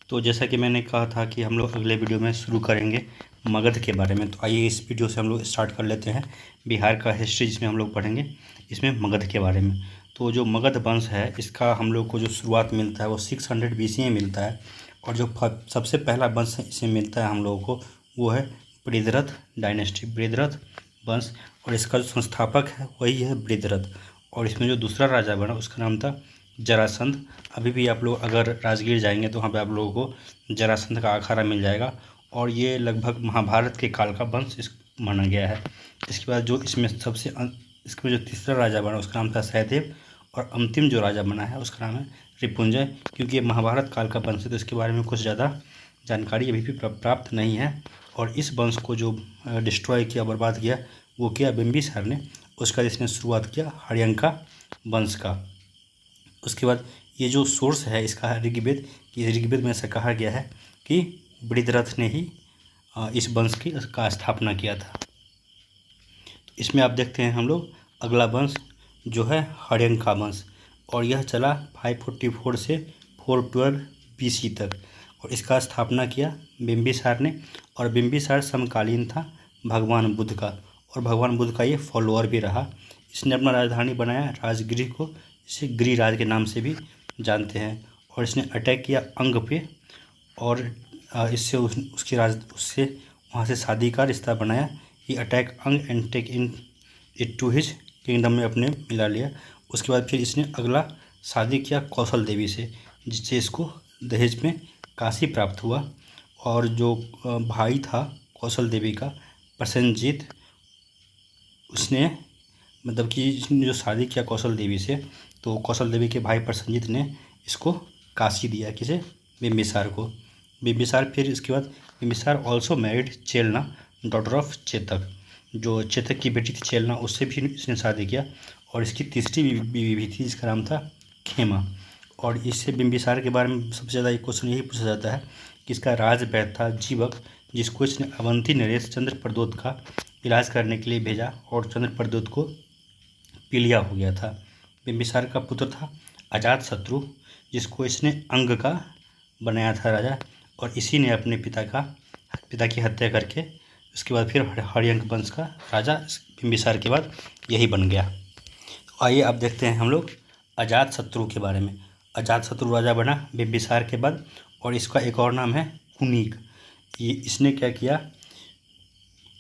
तो जैसा कि मैंने कहा था कि हम लोग अगले वीडियो में शुरू करेंगे मगध के बारे में। तो आइए इस वीडियो से हम लोग स्टार्ट कर लेते हैं बिहार का हिस्ट्री, जिसमें हम लोग पढ़ेंगे इसमें मगध के बारे में। तो जो मगध वंश है इसका हम लोग को जो शुरुआत मिलता है वो 600 BC में मिलता है। और जो सबसे पहला वंश इसमें मिलता है हम लोगों को वो है बृहद्रथ डायनेस्टी, बृहद्रथ वंश। और इसका जो संस्थापक है वही है बृहद्रथ। और इसमें जो दूसरा राजा बना उसका नाम था जरासंध। अभी भी आप लोग अगर राजगीर जाएंगे तो वहाँ पे आप लोगों को जरासंध का अखाड़ा मिल जाएगा। और ये लगभग महाभारत के काल का वंश इस माना गया है। इसके बाद जो इसमें इसमें जो तीसरा राजा बना उसका नाम था सहदेव। और अंतिम जो राजा बना है उसका नाम है रिपुंजय। क्योंकि ये महाभारत काल का वंश है तो इसके बारे में कुछ ज़्यादा जानकारी अभी भी प्राप्त नहीं है। और इस वंश को जो डिस्ट्रॉय किया, बर्बाद किया, वो किया बिंबिसार ने। उसका इसने शुरुआत किया हर्यंका वंश का। उसके बाद ये जो सोर्स है इसका ऋग्वेद, कि ऋग्वेद में ऐसा कहा गया है कि बृहद्रथ ने ही इस वंश की स्थापना किया था। तो इसमें आप देखते हैं हम लोग अगला वंश जो है हर्यंका वंश। और यह चला 544 से 412 BC तक। और इसका स्थापना किया बिंबिसार ने। और बिंबिसार समकालीन था भगवान बुद्ध का, और भगवान बुद्ध का ये फॉलोअर भी रहा। इसने अपना राजधानी बनाया राजगृह को, इसे गिरिराज के नाम से भी जानते हैं। और इसने अटैक किया अंग पे, और इससे उससे वहाँ से शादी का रिश्ता बनाया। ये attacking and taking it to his kingdom में अपने मिला लिया। उसके बाद फिर इसने अगला शादी किया कौशल देवी से, जिससे इसको दहेज में काशी प्राप्त हुआ। और जो भाई था कौशल देवी का प्रसेनजीत, उसने मतलब कि इसने जो शादी किया कौशल देवी से, तो कौशल देवी के भाई प्रसेनजीत ने इसको काशी दिया, किसे, बिंबिसार को। बिंबिसार फिर इसके बाद Bimbisara also married Chelna, daughter of Chetak. जो चेतक की बेटी थी चेलना, उससे भी इसने शादी किया। और इसकी तीसरी बीवी भी थी जिसका नाम था खेमा। और इससे बिंबिसार के बारे में सबसे ज़्यादा एक क्वेश्चन यही पूछा जाता है कि इसका राजवैद्य था जीवक, जिसको इसने अवंती नरेश चंद्र प्रदोत का इलाज करने के लिए भेजा। और चंद्र प्रदोत को पीलिया हो गया था। बिंबिसार का पुत्र था अजात शत्रु, जिसको इसने अंग का बनाया था राजा। और इसी ने अपने पिता की हत्या करके उसके बाद फिर हर्यंक वंश का राजा बिंबिसार के बाद यही बन गया। तो आइए अब देखते हैं हम लोग अजात शत्रु के बारे में। अजात शत्रु राजा बना बिंबिसार के बाद, और इसका एक और नाम है कुनीक। ये इसने क्या किया,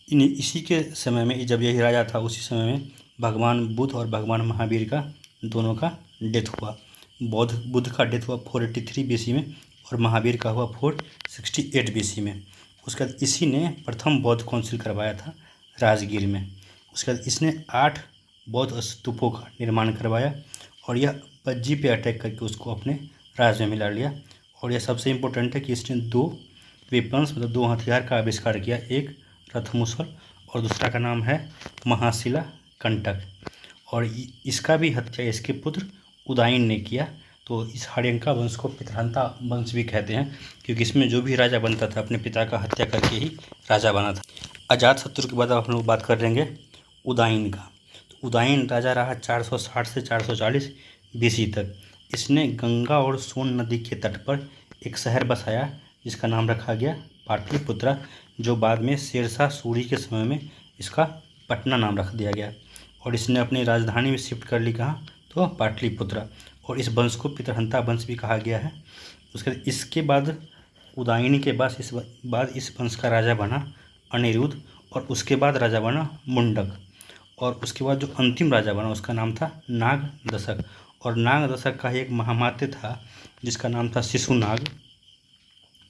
इसी के समय में, जब यही राजा था उसी समय में भगवान बुद्ध और भगवान महावीर का दोनों का डेथ हुआ। बुद्ध का डेथ हुआ 483 BC में, और महावीर का हुआ 468 BC में। उसके बाद इसी ने प्रथम बौद्ध काउंसिल करवाया था राजगीर में। उसके बाद इसने 8 बौद्ध स्तूपों का निर्माण करवाया। और यह पज्जी पे अटैक करके उसको अपने राज में मिला लिया। और यह सबसे इम्पोर्टेंट है कि इसने 2 वेपन्स मतलब 2 हथियार का आविष्कार किया, एक रथमुसल और दूसरा का नाम है महाशिला कंटक। और इसका भी हत्या इसके पुत्र उदायन ने किया। तो इस हर्यंका वंश को पितृहंता वंश भी कहते हैं, क्योंकि इसमें जो भी राजा बनता था अपने पिता का हत्या करके ही राजा बना था। अजातशत्रु के बाद हम लोग बात कर लेंगे उदायन का। तो उदायन राजा रहा 460 से 440 BC तक। इसने गंगा और सोन नदी के तट पर एक शहर बसाया जिसका नाम रखा गया पाटलिपुत्रा, जो बाद में शेरशाह सूरी के समय में इसका पटना नाम रख दिया गया। और इसने अपनी राजधानी में शिफ्ट कर ली, कहाँ, तो पाटलिपुत्रा। और इस वंश को पितृहंता वंश भी कहा गया है। इसके बाद उदायनी के बाद इस वंश का राजा बना अनिरुद्ध। और उसके बाद राजा बना मुंडक। और उसके बाद जो अंतिम राजा बना उसका नाम था नागदशक। और नागदशक का एक महामात्य था जिसका नाम था शिशुनाग।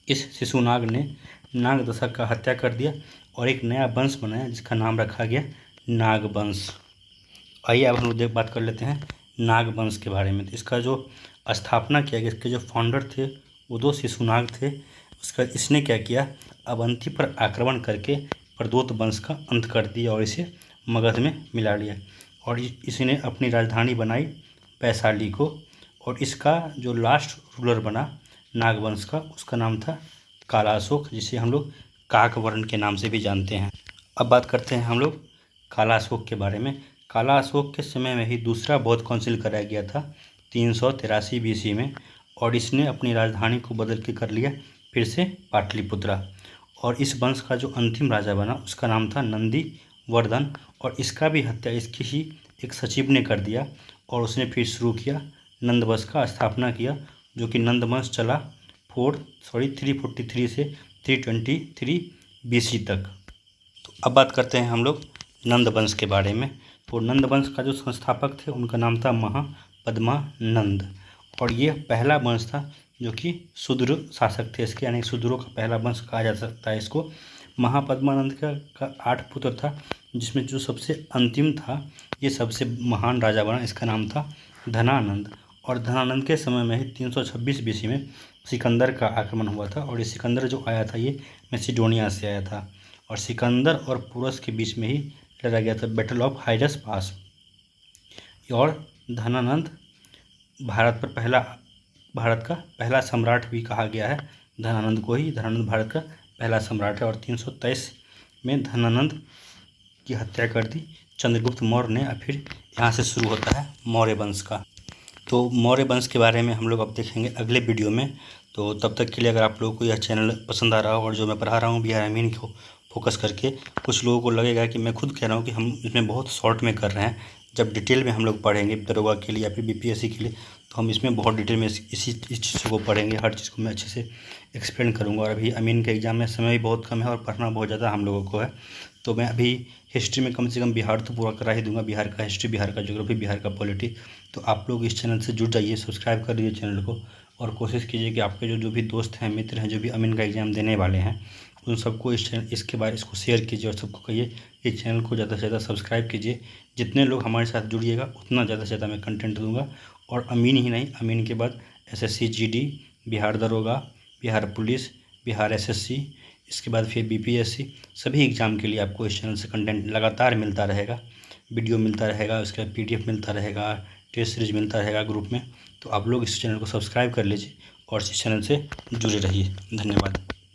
इस शिशुनाग ने नागदशक का हत्या कर दिया और एक नया वंश बनाया जिसका नाम रखा गया नागवंश। आइए अब हम लोग बात कर लेते हैं नागवंश के बारे में। तो इसका जो स्थापना किया गया, इसके जो फाउंडर थे वो 2 शिशुनाग थे। उसका इसने क्या किया, अवंती पर आक्रमण करके प्रदोत वंश का अंत कर दिया और इसे मगध में मिला लिया। और इसी ने अपनी राजधानी बनाई वैशाली को। और इसका जो लास्ट रूलर बना नागवंश का उसका नाम था कालाशोक, जिसे हम लोग काकवर्ण के नाम से भी जानते हैं। अब बात करते हैं हम लोग कालाशोक के बारे में। कालाशोक के समय में ही दूसरा बौद्ध काउंसिल कराया गया था 383 BC में। और इसने अपनी राजधानी को बदल के कर लिया फिर से पाटलिपुत्रा। और इस वंश का जो अंतिम राजा बना उसका नाम था नंदीवर्धन, और इसका भी हत्या इसकी ही एक सचिव ने कर दिया, और उसने फिर शुरू किया नंद वंश का स्थापना किया, जो कि नंद वंश चला 343 से 323 BC तक। तो अब बात करते हैं हम लोग नंद वंश के बारे में। तो नंद वंश का जो संस्थापक थे उनका नाम था महापद्मानंद, और ये पहला वंश था जो कि शूद्र शासक थे इसके, यानी शूद्रों का पहला वंश कहा जा सकता है इसको। महापद्मानंद का 8 पुत्र था, जिसमें जो सबसे अंतिम था ये सबसे महान राजा बना, इसका नाम था धनानंद। और धनानंद के समय में ही 326 BC में सिकंदर का आक्रमण हुआ था, और ये सिकंदर जो आया था ये मैसिडोनिया से आया था, और सिकंदर और पुरस के बीच में ही लड़ा गया था बैटल ऑफ हाइडस पास। और धनानंद भारत का पहला सम्राट भी कहा गया है, धनानंद को ही। धनानंद भारत का पहला सम्राट है, और 323 में धनानंद की हत्या कर दी चंद्रगुप्त मौर्य ने। फिर यहाँ से शुरू होता है मौर्य वंश का। तो मौर्य वंश के बारे में हम लोग अब देखेंगे अगले वीडियो में। तो तब तक के लिए अगर आप लोगों को यह चैनल पसंद आ रहा हो, और जो मैं पढ़ा रहा हूँ बिहार अमीन को फोकस करके, कुछ लोगों को लगेगा कि मैं खुद कह रहा हूँ कि हम इसमें बहुत शॉर्ट में कर रहे हैं। जब डिटेल में हम लोग पढ़ेंगे दरोगा के लिए या फिर BPSC के लिए, तो हम इसमें बहुत डिटेल में इस चीज़ को पढ़ेंगे, हर चीज़ को मैं अच्छे से एक्सप्लेन करूँगा। और अभी अमीन के एग्ज़ाम में समय भी बहुत कम है और पढ़ना बहुत ज़्यादा हम लोगों को है, तो मैं अभी हिस्ट्री में कम से कम बिहार तो पूरा करा ही दूंगा, बिहार का हिस्ट्री, बिहार का ज्योग्राफी, बिहार का पॉलिटी। तो आप लोग इस चैनल से जुड़ जाइए, सब्सक्राइब कर लीजिए चैनल को, और कोशिश कीजिए कि आपके जो भी दोस्त हैं, मित्र हैं, जो भी अमीन का एग्ज़ाम देने वाले हैं, उन सबको इसको शेयर कीजिए, और सबको कहिए इस चैनल को ज़्यादा से ज़्यादा सब्सक्राइब कीजिए। जितने लोग हमारे साथ जुड़िएगा उतना ज़्यादा से ज़्यादा मैं कंटेंट दूंगा। और अमीन ही नहीं, अमीन के बाद SSC GD, बिहार दरोगा, बिहार पुलिस, बिहार SSC, इसके बाद फिर BPSC, सभी एग्ज़ाम के लिए आपको इस चैनल से कंटेंट लगातार मिलता रहेगा, वीडियो मिलता रहेगा, उसके बाद PDF मिलता रहेगा, टेस्ट सीरीज मिलता रहेगा ग्रुप में। तो आप लोग इस चैनल को सब्सक्राइब कर लीजिए और इस चैनल से जुड़े रहिए। धन्यवाद।